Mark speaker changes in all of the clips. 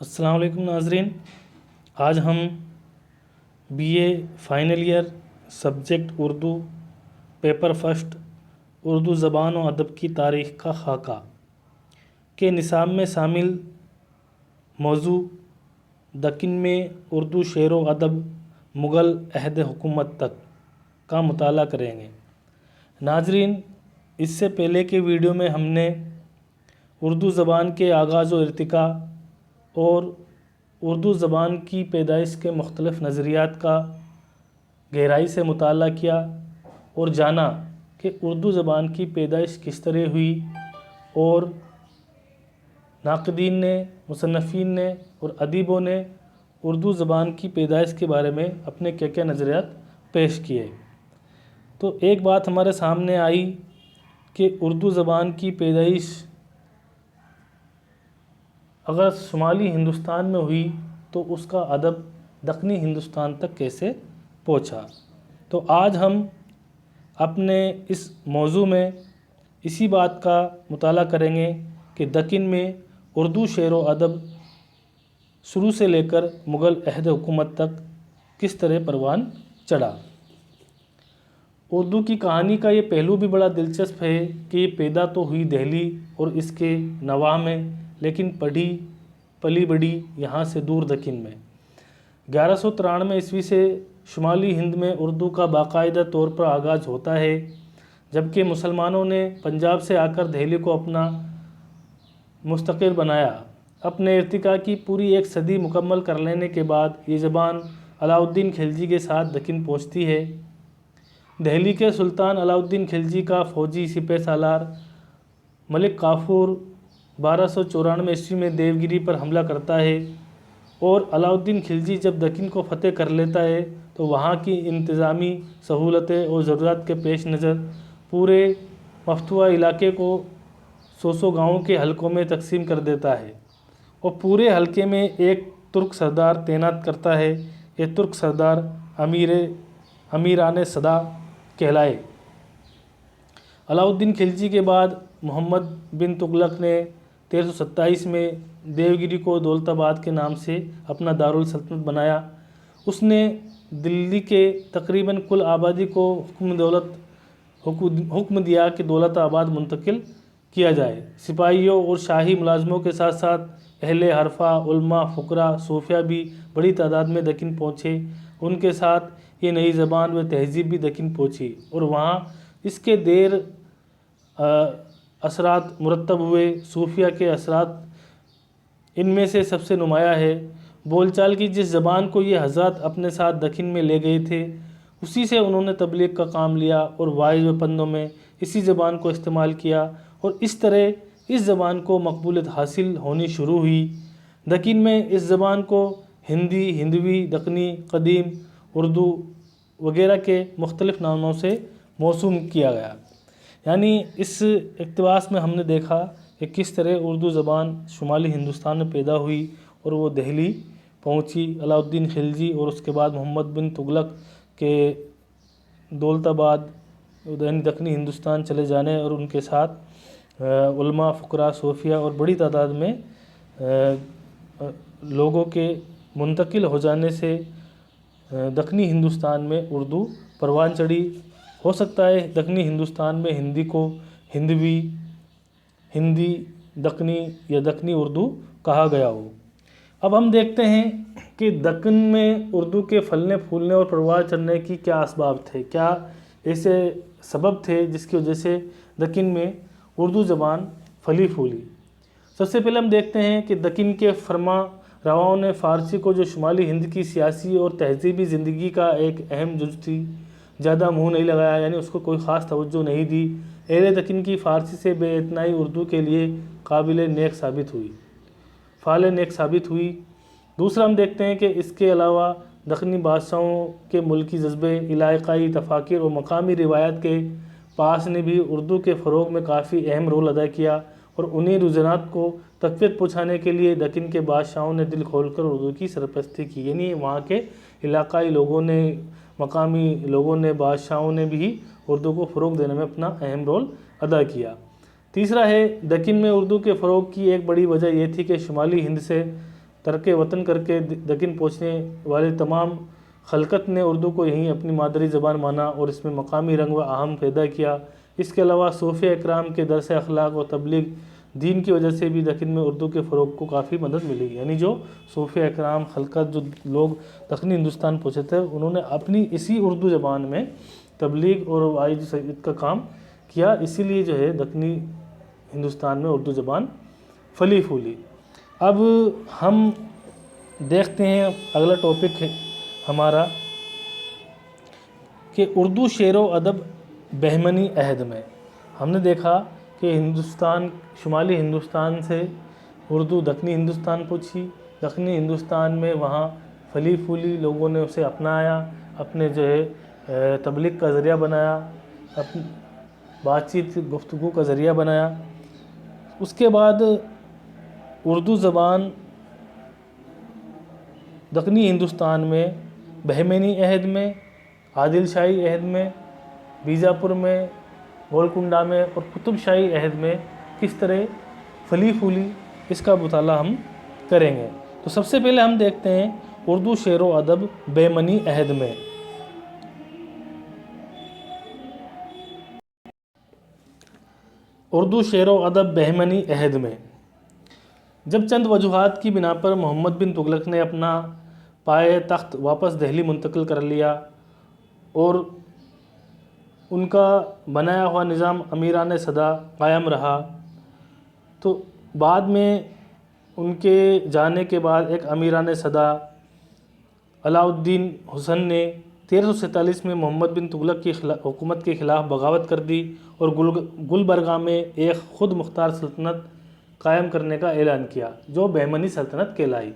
Speaker 1: السلام علیکم ناظرین، آج ہم B A final year subject Urdu paper first Urdu زبان و ادب کی تاریخ کا خاکہ کے نصاب میں شامل موضوع دکن میں اردو شعر و ادب مغل عہد حکومت تک کا مطالعہ کریں گے۔ ناظرین، اس سے پہلے کے ویڈیو میں ہم نے اردو زبان کے آغاز و ارتقاء اور اردو زبان کی پیدائش کے مختلف نظریات کا گہرائی سے مطالعہ کیا اور جانا کہ اردو زبان کی پیدائش کس طرح ہوئی اور ناقدین نے، مصنفین نے اور ادیبوں نے اردو زبان کی پیدائش کے بارے میں اپنے کیا کیا نظریات پیش کیے۔ تو ایک بات ہمارے سامنے آئی کہ اردو زبان کی پیدائش اگر شمالی ہندوستان میں ہوئی تو اس کا ادب دکنی ہندوستان تک کیسے پہنچا۔ تو آج ہم اپنے اس موضوع میں اسی بات کا مطالعہ کریں گے کہ دکن میں اردو شعر و ادب شروع سے لے کر مغل عہد حکومت تک کس طرح پروان چڑھا۔ اردو کی کہانی کا یہ پہلو بھی بڑا دلچسپ ہے کہ یہ پیدا تو ہوئی دہلی اور اس کے نواح میں، لیکن پڑھی پلی بڑھی یہاں سے دور دکن میں۔ 1193 عیسوی سے شمالی ہند میں اردو کا باقاعدہ طور پر آغاز ہوتا ہے، جبکہ مسلمانوں نے پنجاب سے آ کر دہلی کو اپنا مستقر بنایا۔ اپنے ارتقاء کی پوری ایک صدی مکمل کر لینے کے بعد یہ زبان علاء الدین خلجی کے ساتھ دکن پہنچتی ہے۔ دہلی کے سلطان علاء الدین خلجی کا فوجی سپہ سالار ملک کافور 1294 عیسوی میں دیوگری پر حملہ کرتا ہے اور علاء الدین خلجی جب دکن کو فتح کر لیتا ہے تو وہاں کی انتظامی سہولتیں اور ضروریات کے پیش نظر پورے مفتوحہ علاقے کو 100 گاؤں کے حلقوں میں تقسیم کر دیتا ہے اور پورے حلقے میں ایک ترک سردار تعینات کرتا ہے۔ یہ ترک سردار امیران صدا کہلائے۔ علاء الدین خلجی کے بعد محمد بن تغلق نے 1327 میں دیوگری کو دولت آباد کے نام سے اپنا دارالسلطنت بنایا۔ اس نے دلی کے تقریباً کل آبادی کو حکم دیا کہ دولت آباد منتقل کیا جائے۔ سپاہیوں اور شاہی ملازموں کے ساتھ ساتھ اہل حرفہ، علماء، فقراء، صوفیاء بھی بڑی تعداد میں دکن پہنچے۔ ان کے ساتھ یہ نئی زبان و تہذیب بھی دکن پہنچی اور وہاں اس کے دیر اثرات مرتب ہوئے۔ صوفیہ کے اثرات ان میں سے سب سے نمایاں ہے۔ بول چال کی جس زبان کو یہ حضرات اپنے ساتھ دکن میں لے گئے تھے، اسی سے انہوں نے تبلیغ کا کام لیا اور وائز و پندوں میں اسی زبان کو استعمال کیا اور اس طرح اس زبان کو مقبولیت حاصل ہونی شروع ہوئی۔ دکن میں اس زبان کو ہندی، ہندوی، دکنی، قدیم، اردو وغیرہ کے مختلف ناموں سے موسوم کیا گیا۔ یعنی اس اقتباس میں ہم نے دیکھا کہ کس طرح اردو زبان شمالی ہندوستان میں پیدا ہوئی اور وہ دہلی پہنچی۔ علاء الدین خلجی اور اس کے بعد محمد بن تغلق کے دولت آباد یعنی دکنی ہندوستان چلے جانے اور ان کے ساتھ علماء، فقراء، صوفیہ اور بڑی تعداد میں لوگوں کے منتقل ہو جانے سے دکنی ہندوستان میں اردو پروان چڑھی۔ ہو سکتا ہے دکنی ہندوستان میں ہندی کو ہندوی، ہندی دکنی یا دکنی اردو کہا گیا ہو۔ اب ہم دیکھتے ہیں کہ دکن میں اردو کے پھلنے پھولنے اور پروان چڑھنے کی کیا اسباب تھے، کیا ایسے سبب تھے جس کی وجہ سے دکن میں اردو زبان پھلی پھولی۔ سب سے پہلے ہم دیکھتے ہیں کہ دکن کے فرما رواؤں نے فارسی کو، جو شمالی ہند کی سیاسی اور تہذیبی زندگی کا ایک اہم جز تھی، زیادہ منہ نہیں لگایا، یعنی اس کو کوئی خاص توجہ نہیں دی۔ اہل دکن کی فارسی سے بے اعتنائی اردو کے لیے قابل نیک ثابت ہوئی، فعال نیک ثابت ہوئی۔ دوسرا ہم دیکھتے ہیں کہ اس کے علاوہ دکنی بادشاہوں کے ملکی جذبے، علاقائی تفاخر اور مقامی روایات کے پاس نے بھی اردو کے فروغ میں کافی اہم رول ادا کیا اور انہی رجحانات کو تقویت پہنچانے کے لیے دکن کے بادشاہوں نے دل کھول کر اردو کی سرپرستی کی۔ یعنی وہاں کے علاقائی لوگوں نے، مقامی لوگوں نے، بادشاہوں نے بھی اردو کو فروغ دینے میں اپنا اہم رول ادا کیا۔ تیسرا ہے، دکن میں اردو کے فروغ کی ایک بڑی وجہ یہ تھی کہ شمالی ہند سے ترک وطن کر کے دکن پہنچنے والے تمام خلقت نے اردو کو یہیں اپنی مادری زبان مانا اور اس میں مقامی رنگ و آہنگ پیدا کیا۔ اس کے علاوہ صوفیہ اکرام کے درس اخلاق و تبلیغ دین کی وجہ سے بھی دکن میں اردو کے فروغ کو کافی مدد ملی، یعنی جو صوفیہ اکرام خلقت جو لوگ دکنی ہندوستان پہنچے تھے انہوں نے اپنی اسی اردو زبان میں تبلیغ اور وعظ نصیحت کا کام کیا، اسی لیے جو ہے دکنی ہندوستان میں اردو زبان پھلی پھولی۔ اب ہم دیکھتے ہیں اگلا ٹاپک ہے ہمارا کہ اردو شعر و ادب بہمنی عہد میں۔ ہم نے دیکھا کہ شمالی ہندوستان سے اردو دکنی ہندوستان پہنچی، دکنی ہندوستان میں وہاں پھلی پھولی، لوگوں نے اسے اپنایا، اپنے جو ہے تبلیغ کا ذریعہ بنایا، اپنی بات چیت گفتگو کا ذریعہ بنایا۔ اس کے بعد اردو زبان دکنی ہندوستان میں بہمنی عہد میں، عادل شاہی عہد میں، بیجاپور میں، گولکنڈہ میں اور قطب شاہی عہد میں کس طرح پھلی پھولی، اس کا مطالعہ ہم کریں گے۔ تو سب سے پہلے ہم دیکھتے ہیں اردو شعر و ادب بہمنی عہد میں۔ اردو شعر و ادب بہمنی عہد میں جب چند وجوہات کی بنا پر محمد بن تغلق نے اپنا پائے تخت واپس دہلی منتقل کر لیا اور ان کا بنایا ہوا نظام امیران صدا قائم رہا، تو بعد میں ان کے جانے کے بعد ایک امیران صدا علاء الدین حسن نے 1347 میں محمد بن تغلق کی حکومت کے خلاف بغاوت کر دی اور گلبرگہ میں ایک خود مختار سلطنت قائم کرنے کا اعلان کیا جو بہمنی سلطنت کہلائی۔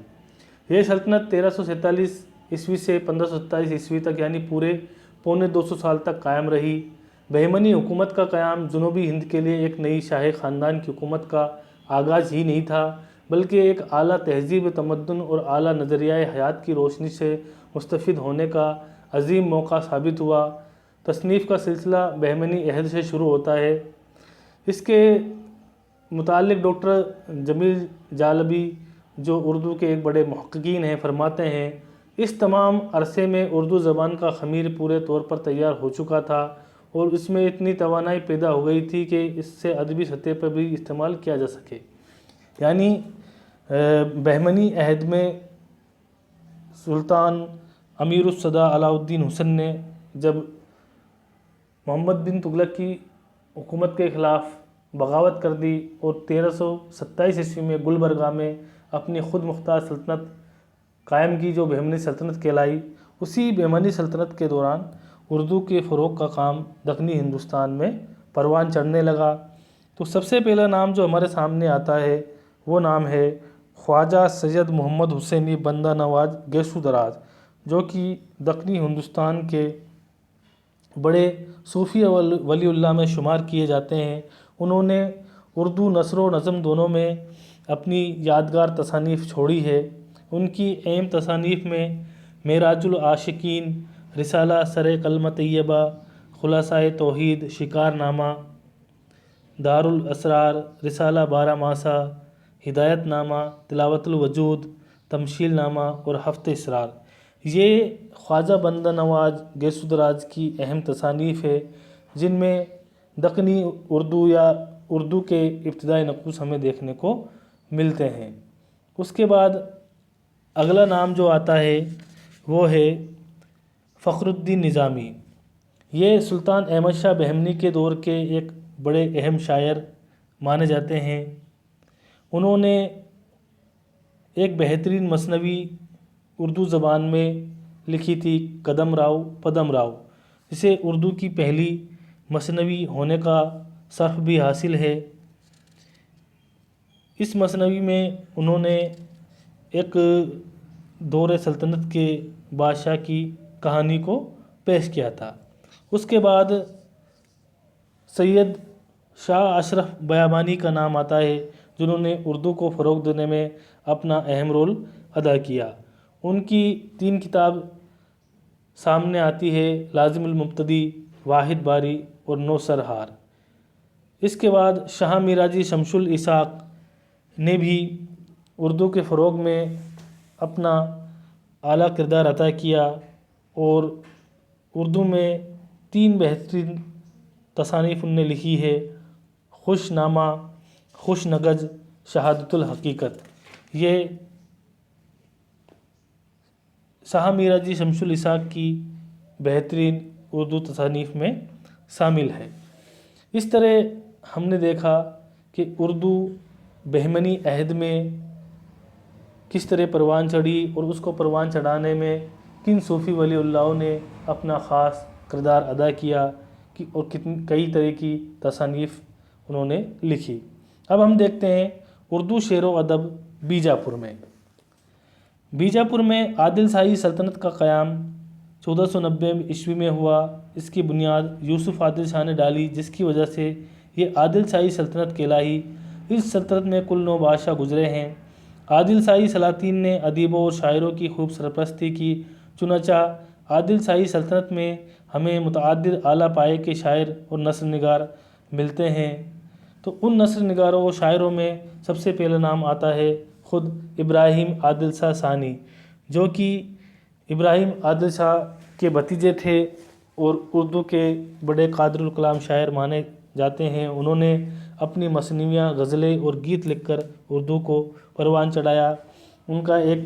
Speaker 1: یہ سلطنت 1347 عیسوی سے 1527 عیسوی تک یعنی پورے پونے 200 سال تک قائم رہی۔ بہمنی حکومت کا قیام جنوبی ہند کے لیے ایک نئی شاہی خاندان کی حکومت کا آغاز ہی نہیں تھا، بلکہ ایک اعلیٰ تہذیب تمدن اور اعلیٰ نظریہ حیات کی روشنی سے مستفید ہونے کا عظیم موقع ثابت ہوا۔ تصنیف کا سلسلہ بہمنی عہد سے شروع ہوتا ہے۔ اس کے متعلق ڈاکٹر جمیل جالبی جو اردو کے ایک بڑے محققین ہیں فرماتے ہیں، اس تمام عرصے میں اردو زبان کا خمیر پورے طور پر تیار ہو چکا تھا اور اس میں اتنی توانائی پیدا ہو گئی تھی کہ اس سے ادبی سطح پر بھی استعمال کیا جا سکے۔ یعنی بہمنی عہد میں سلطان امیر الصدا علاء الدین حسن نے جب محمد بن تغلق کی حکومت کے خلاف بغاوت کر دی اور 1327 عیسوی میں گلبرگہ میں اپنی خود مختار سلطنت قائم کی جو بہمنی سلطنت کہلائی، اسی بہمنی سلطنت کے دوران اردو کے فروغ کا کام دکنی ہندوستان میں پروان چڑھنے لگا۔ تو سب سے پہلا نام جو ہمارے سامنے آتا ہے وہ نام ہے خواجہ سید محمد حسینی بندہ نواز گیسو دراز، جو کہ دکنی ہندوستان کے بڑے صوفی ولی اللہ میں شمار کیے جاتے ہیں۔ انہوں نے اردو نثر و نظم دونوں میں اپنی یادگار تصانیف چھوڑی ہے۔ ان کی اہم تصانیف میں معراج العاشقین، رسالہ سر کلمہ طیبہ، خلاصۂ توحید، شکار نامہ، دار الاسرار، رسالہ بارہ ماسہ، ہدایت نامہ، تلاوت الوجود، تمثیل نامہ اور ہفت اسرار، یہ خواجہ بندہ نواز گیسو دراز کی اہم تصانیف ہے جن میں دکنی اردو یا اردو کے ابتدائی نقوش ہمیں دیکھنے کو ملتے ہیں۔ اس کے بعد اگلا نام جو آتا ہے وہ ہے فخر الدین نظامی۔ یہ سلطان احمد شاہ بہمنی کے دور کے ایک بڑے اہم شاعر مانے جاتے ہیں۔ انہوں نے ایک بہترین مثنوی اردو زبان میں لکھی تھی، قدم راؤ پدم راؤ، جسے اردو کی پہلی مثنوی ہونے کا شرف بھی حاصل ہے۔ اس مثنوی میں انہوں نے ایک دور سلطنت کے بادشاہ کی کہانی کو پیش کیا تھا۔ اس کے بعد سید شاہ اشرف بیابانی کا نام آتا ہے جنہوں نے اردو کو فروغ دینے میں اپنا اہم رول ادا کیا۔ ان کی 3 کتاب سامنے آتی ہے، لازم المبتدی، واحد باری اور نو سرہار۔ اس کے بعد شاہ میراجی شمس الاسحاق نے بھی اردو کے فروغ میں اپنا اعلیٰ کردار ادا کیا اور اردو میں 3 بہترین تصانیف ان نے لکھی ہے: خوش نامہ، خوش نغز، شہادت الحقیقت۔ یہ شاہ میراجی شمس الاسحاق کی بہترین اردو تصانیف میں شامل ہے۔ اس طرح ہم نے دیکھا کہ اردو بہمنی عہد میں کس طرح پروان چڑھی اور اس کو پروان چڑھانے میں کن صوفی ولی اللہ نے اپنا خاص کردار ادا کیا اور کئی طرح کی تصانیف انہوں نے لکھی۔ اب ہم دیکھتے ہیں اردو شعر و ادب بیجاپور میں۔ بیجاپور میں عادل شاہی سلطنت کا قیام 1490 عیسوی میں ہوا۔ اس کی بنیاد یوسف عادل شاہ نے ڈالی، جس کی وجہ سے یہ عادل شاہی سلطنت کہلائی۔ اس سلطنت میں کل 9 بادشاہ گزرے ہیں۔ عادل شاہی سلاطین نے ادیبوں اور شاعروں کی خوب سرپرستی کی، چنانچہ عادل شاہی سلطنت میں ہمیں متعدد اعلیٰ پائے کے شاعر اور نثر نگار ملتے ہیں۔ تو ان نثر نگاروں اور شاعروں میں سب سے پہلا نام آتا ہے خود ابراہیم عادل شاہ ثانی، جو کہ ابراہیم عادل شاہ کے بھتیجے تھے اور اردو کے بڑے قادر الکلام شاعر مانے جاتے ہیں۔ انہوں نے اپنی مثنویاں، غزلیں اور گیت لکھ کر اردو کو پروان چڑھایا۔ ان کا ایک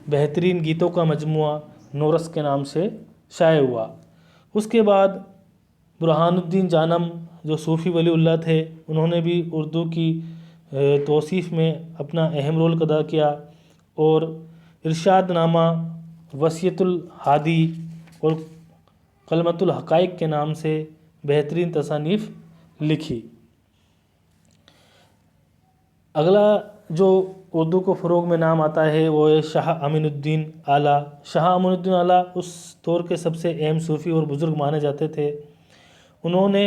Speaker 1: بہترین گیتوں کا مجموعہ نورس کے نام سے شائع ہوا۔ اس کے بعد برہان الدین جانم جو صوفی ولی اللہ تھے، انہوں نے بھی اردو کی توصیف میں اپنا اہم رول ادا کیا اور ارشاد نامہ، وصیت الہادی اور کلمۃ الحقائق کے نام سے بہترین تصانیف لکھی۔ اگلا جو اردو کو فروغ میں نام آتا ہے وہ ہے شاہ امین الدین اعلیٰ۔ شاہ امین الدین اعلیٰ اس دور کے سب سے اہم صوفی اور بزرگ مانے جاتے تھے۔ انہوں نے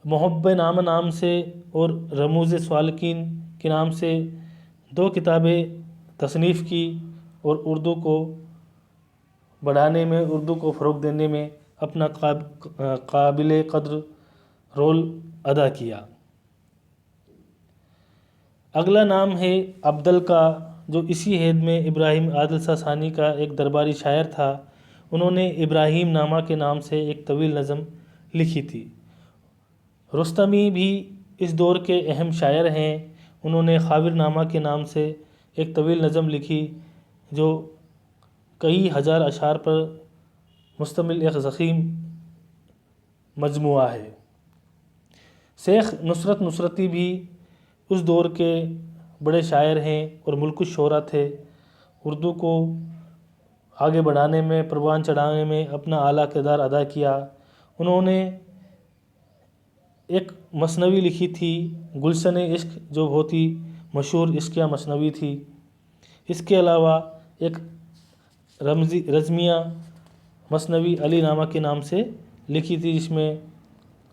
Speaker 1: محب نامہ نام سے اور رموز سالکین کے نام سے 2 کتابیں تصنیف کی اور اردو کو بڑھانے میں، اردو کو فروغ دینے میں اپنا قابل قدر رول ادا کیا۔ اگلا نام ہے ابدل کا، جو اسی عہد میں ابراہیم عادل شاہ ثانی کا ایک درباری شاعر تھا۔ انہوں نے ابراہیم نامہ کے نام سے ایک طویل نظم لکھی تھی۔ رستمی بھی اس دور کے اہم شاعر ہیں۔ انہوں نے خاور نامہ کے نام سے ایک طویل نظم لکھی جو کئی ہزار اشعار پر مشتمل ایک ضخیم مجموعہ ہے۔ شیخ نصرت نصرتی بھی اس دور کے بڑے شاعر ہیں اور ملک الشعراء تھے۔ اردو کو آگے بڑھانے میں، پروان چڑھانے میں اپنا اعلیٰ کردار ادا کیا۔ انہوں نے ایک مثنوی لکھی تھی گلشن عشق، جو بہت ہی مشہور عشقیہ مثنوی تھی۔ اس کے علاوہ ایک رزمیہ مثنوی علی نامہ کے نام سے لکھی تھی، جس میں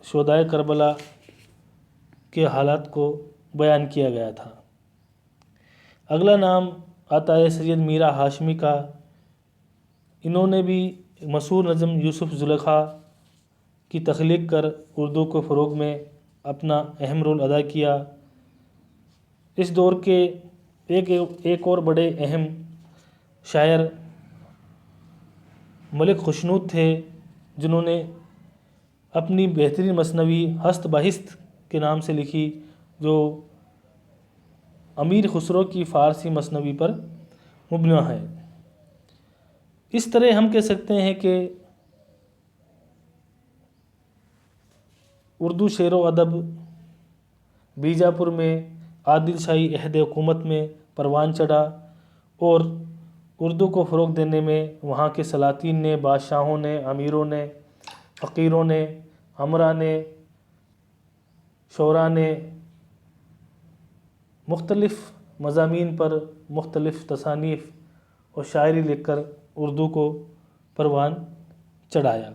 Speaker 1: شہدائے کربلا کے حالات کو بیان کیا گیا تھا۔ اگلا نام آتا ہے سید میرا ہاشمی کا۔ انہوں نے بھی مشہور نظم یوسف زلیخا کی تخلیق کر اردو کو فروغ میں اپنا اہم رول ادا کیا۔ اس دور کے ایک اور بڑے اہم شاعر ملک خوشنود تھے، جنہوں نے اپنی بہترین مثنوی ہست بہست کے نام سے لکھی، جو امیر خسرو کی فارسی مثنوی پر مبنی ہے۔ اس طرح ہم کہہ سکتے ہیں کہ اردو شعر و ادب بیجاپور میں عادل شاہی عہد حکومت میں پروان چڑھا اور اردو کو فروغ دینے میں وہاں کے سلاطین نے، بادشاہوں نے، امیروں نے، فقیروں نے، امراء نے، شعراء نے مختلف مضامین پر مختلف تصانیف اور شاعری لکھ کر اردو کو پروان چڑھایا۔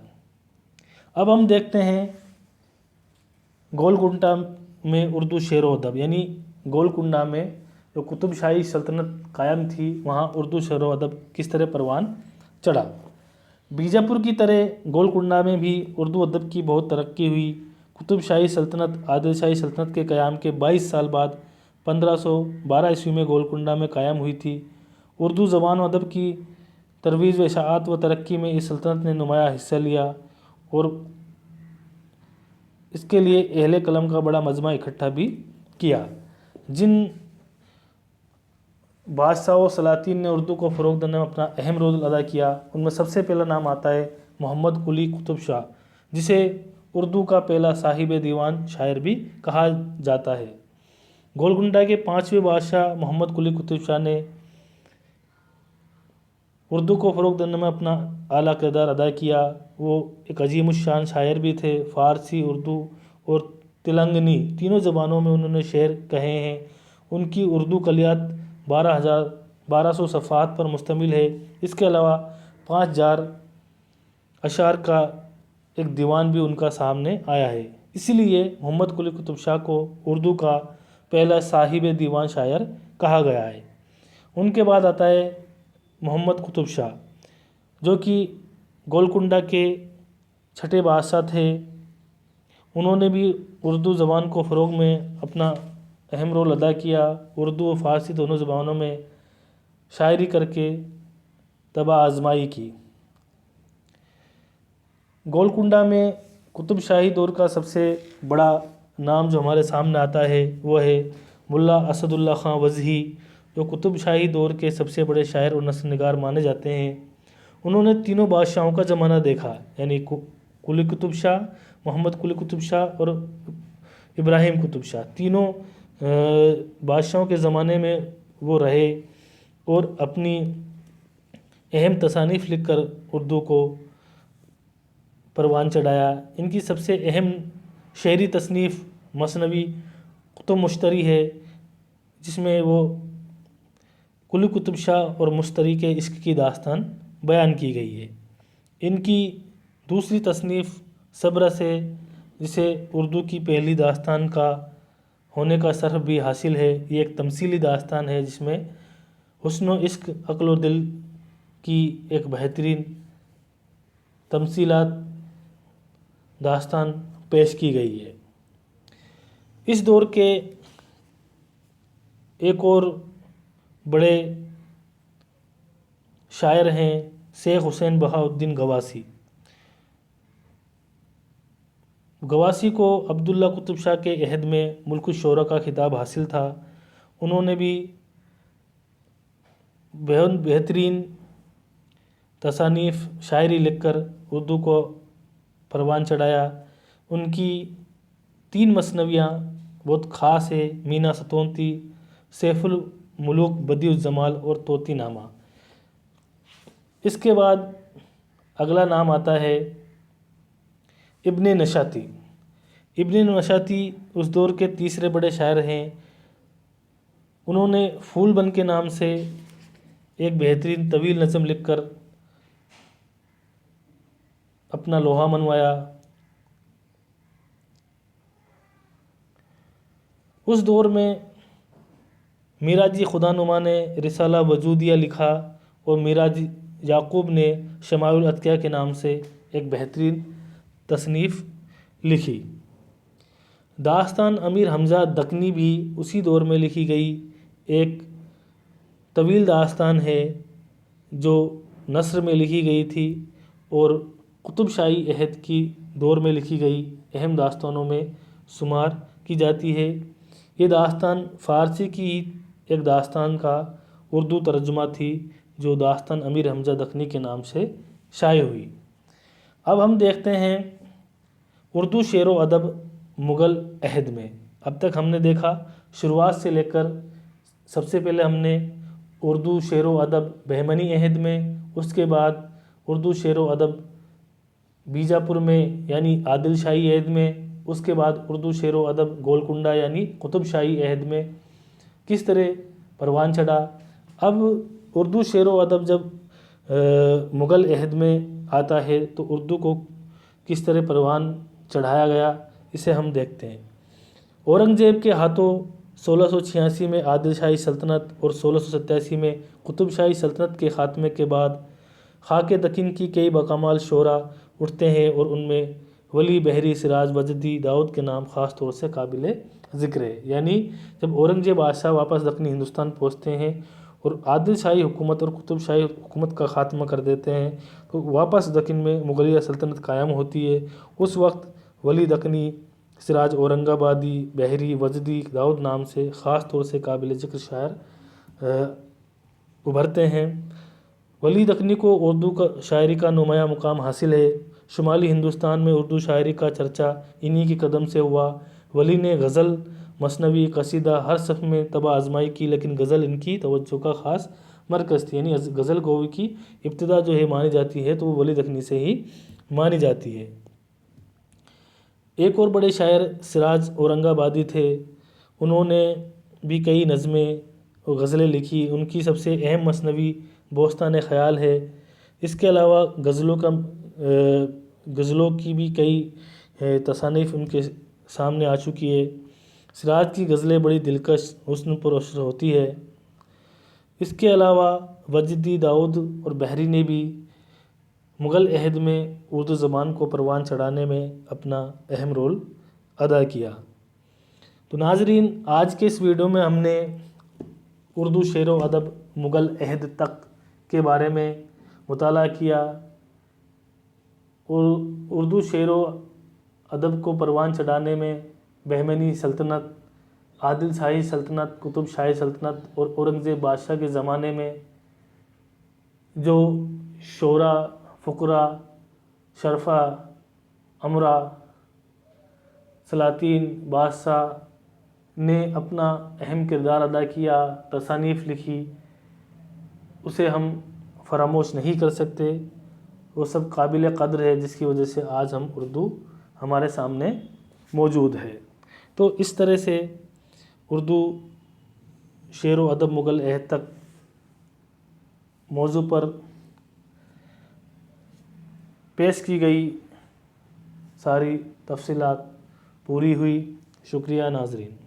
Speaker 1: اب ہم دیکھتے ہیں گولکنڈہ میں اردو شعر و ادب، یعنی گولکنڈہ میں جو قطب شاہی سلطنت قائم تھی، وہاں اردو شعر و ادب کس طرح پروان چڑھا۔ بیجاپور کی طرح گولکنڈہ میں بھی اردو ادب کی بہت ترقی ہوئی۔ قطب شاہی سلطنت عادل شاہی سلطنت کے قیام کے 22 سال بعد 1512 عیسوی میں گولکنڈہ میں قائم ہوئی تھی اردو زبان و ادب کی ترویج و اشاعت و ترقی میں اس سلطنت نے نمایاں حصہ لیا اور اس کے لیے اہل قلم کا بڑا مجمع اکٹھا بھی کیا۔ جن بادشاہ و سلاطین نے اردو کو فروغ دینے میں اپنا اہم رول ادا کیا ان میں سب سے پہلا نام آتا ہے محمد قلی قطب شاہ، جسے اردو کا پہلا صاحب دیوان شاعر بھی کہا جاتا ہے۔ گولکنڈہ کے 5ویں بادشاہ محمد قلی قطب شاہ نے اردو کو فروغ دینے میں اپنا اعلیٰ کردار ادا کیا۔ وہ ایک عظیم الشان شاعر بھی تھے۔ فارسی، اردو اور تلنگنی تینوں زبانوں میں انہوں نے شعر کہے ہیں۔ ان کی اردو کلیات 1200 صفحات پر مشتمل ہے۔ اس کے علاوہ 5000 اشعار کا ایک دیوان بھی ان کا سامنے آیا ہے۔ اسی لیے محمد قلی قطب شاہ کو اردو کا پہلا صاحب دیوان شاعر کہا گیا ہے۔ ان کے بعد آتا ہے محمد قطب شاہ، جو کہ گولکنڈہ کے 6 بادشاہ تھے۔ انہوں نے بھی اردو زبان کو فروغ میں اپنا اہم رول ادا کیا۔ اردو و فارسی دونوں زبانوں میں شاعری کر کے طبع آزمائی کی۔ گولکنڈہ میں قطب شاہی دور کا سب سے بڑا نام جو ہمارے سامنے آتا ہے وہ ہے ملا اسد اللہ خان وضحی، جو قطب شاہی دور کے سب سے بڑے شاعر اور نثر نگار مانے جاتے ہیں۔ انہوں نے تینوں بادشاہوں کا زمانہ دیکھا، یعنی قلی قطب شاہ، محمد قلی قطب شاہ اور ابراہیم قطب شاہ۔ تینوں بادشاہوں کے زمانے میں وہ رہے اور اپنی اہم تصانیف لکھ کر اردو کو پروان چڑھایا۔ ان کی سب سے اہم شعری تصنیف مثنوی قطب مشتری ہے، جس میں وہ قلی قطب شاہ اور مشتری کے عشق کی داستان بیان کی گئی ہے۔ ان کی دوسری تصنیف صبرس ہے، جسے اردو کی پہلی داستان کا ہونے کا شرف بھی حاصل ہے۔ یہ ایک تمثیلی داستان ہے جس میں حسن و عشق، عقل و دل کی ایک بہترین تمثیلات داستان پیش کی گئی ہے۔ اس دور کے ایک اور بڑے شاعر ہیں شیخ حسین بہاؤالدین گواسی۔ گواسی کو عبداللہ قطب شاہ کے عہد میں ملک الشعراء کا خطاب حاصل تھا۔ انہوں نے بھی بہترین تصانیف شاعری لکھ کر اردو کو پروان چڑھایا۔ ان کی 3 مثنویاں بہت خاص ہے: مینا ستونتی، سیف الملوک بدیع الجمال اور طوطی نامہ۔ اس کے بعد اگلا نام آتا ہے ابن نشاتی۔ ابن نشاتی اس دور کے تیسرے بڑے شاعر ہیں۔ انہوں نے پھول بن کے نام سے ایک بہترین طویل نظم لکھ کر اپنا لوہا منوایا۔ اس دور میں میراجی خدا نما نے رسالہ وجودیہ لکھا اور میراجی یعقوب نے شمائل الاتقیاء کے نام سے ایک بہترین تصنیف لکھی۔ داستان امیر حمزہ دکنی بھی اسی دور میں لکھی گئی ایک طویل داستان ہے، جو نثر میں لکھی گئی تھی اور قطب شاہی عہد کی دور میں لکھی گئی اہم داستانوں میں شمار کی جاتی ہے۔ یہ داستان فارسی کی ایک داستان کا اردو ترجمہ تھی، جو داستان امیر حمزہ دکنی کے نام سے شائع ہوئی۔ اب ہم دیکھتے ہیں اردو شعر و ادب مغل عہد میں۔ اب تک ہم نے دیکھا شروعات سے لے کر سب سے پہلے ہم نے اردو شعر و ادب بہمنی عہد میں، اس کے بعد اردو شعر و ادب بیجاپور میں یعنی عادل شاہی عہد میں، اس کے بعد اردو شعر و ادب گولکنڈہ یعنی قطب شاہی عہد میں کس طرح پروان چڑھا۔ اب اردو شعر و ادب جب مغل عہد میں آتا ہے تو اردو کو کس طرح پروان چڑھایا گیا، اسے ہم دیکھتے ہیں۔ اورنگزیب کے ہاتھوں 1686 میں عادل شاہی سلطنت اور 1687 میں قطب شاہی سلطنت کے خاتمے کے بعد خاک دکن کی کئی باکمال شعراء اٹھتے ہیں اور ان میں ولی بحری، سراج وجدی، داؤد کے نام خاص طور سے قابل ذکر ہے۔ یعنی جب اورنگزیب بادشاہ واپس دکنی ہندوستان پہنچتے ہیں اور عادل شاہی حکومت اور قطب شاہی حکومت کا خاتمہ کر دیتے ہیں، تو واپس دکن میں مغلیہ سلطنت قائم ہوتی ہے۔ اس وقت ولی دکنی، سراج اورنگ آبادی، بحری، وجدی، داؤد نام سے خاص طور سے قابل ذکر شاعر ابھرتے ہیں۔ ولی دکنی کو اردو شاعری کا نمایاں مقام حاصل ہے۔ شمالی ہندوستان میں اردو شاعری کا چرچا انہی کے قدم سے ہوا۔ ولی نے غزل، مثنوی، قصیدہ ہر صف میں طبع آزمائی کی، لیکن غزل ان کی توجہ کا خاص مرکز تھی، یعنی غزل گوئی کی ابتدا جو ہے مانی جاتی ہے تو وہ ولی دکنی سے ہی مانی جاتی ہے۔ ایک اور بڑے شاعر سراج اورنگ آبادی تھے، انہوں نے بھی کئی نظمیں اور غزلیں لکھی۔ ان کی سب سے اہم مثنوی بوستان خیال ہے۔ اس کے علاوہ غزلوں کی بھی کئی تصانیف ان کے سامنے آ چکی ہے۔ سراج کی غزلیں بڑی دلکش، حسن پر اثر ہوتی ہے۔ اس کے علاوہ وجدی، داؤد اور بحری نے بھی مغل عہد میں اردو زبان کو پروان چڑھانے میں اپنا اہم رول ادا کیا۔ تو ناظرین، آج کے اس ویڈیو میں ہم نے اردو شعر و ادب مغل عہد تک کے بارے میں مطالعہ کیا، اور اردو شعر و ادب کو پروان چڑھانے میں بہمنی سلطنت، عادل شاہی سلطنت، قطب شاہی سلطنت اور اورنگزیب بادشاہ کے زمانے میں جو شعراء، فقراء، شرفا، امراء، سلاطین، بادشاہ نے اپنا اہم کردار ادا کیا، تصانیف لکھی، اسے ہم فراموش نہیں کر سکتے۔ وہ سب قابل قدر ہے، جس کی وجہ سے آج اردو ہمارے سامنے موجود ہے۔ تو اس طرح سے اردو شعر و ادب مغل عہد تک موضوع پر پیش کی گئی ساری تفصیلات پوری ہوئی۔ شکریہ ناظرین۔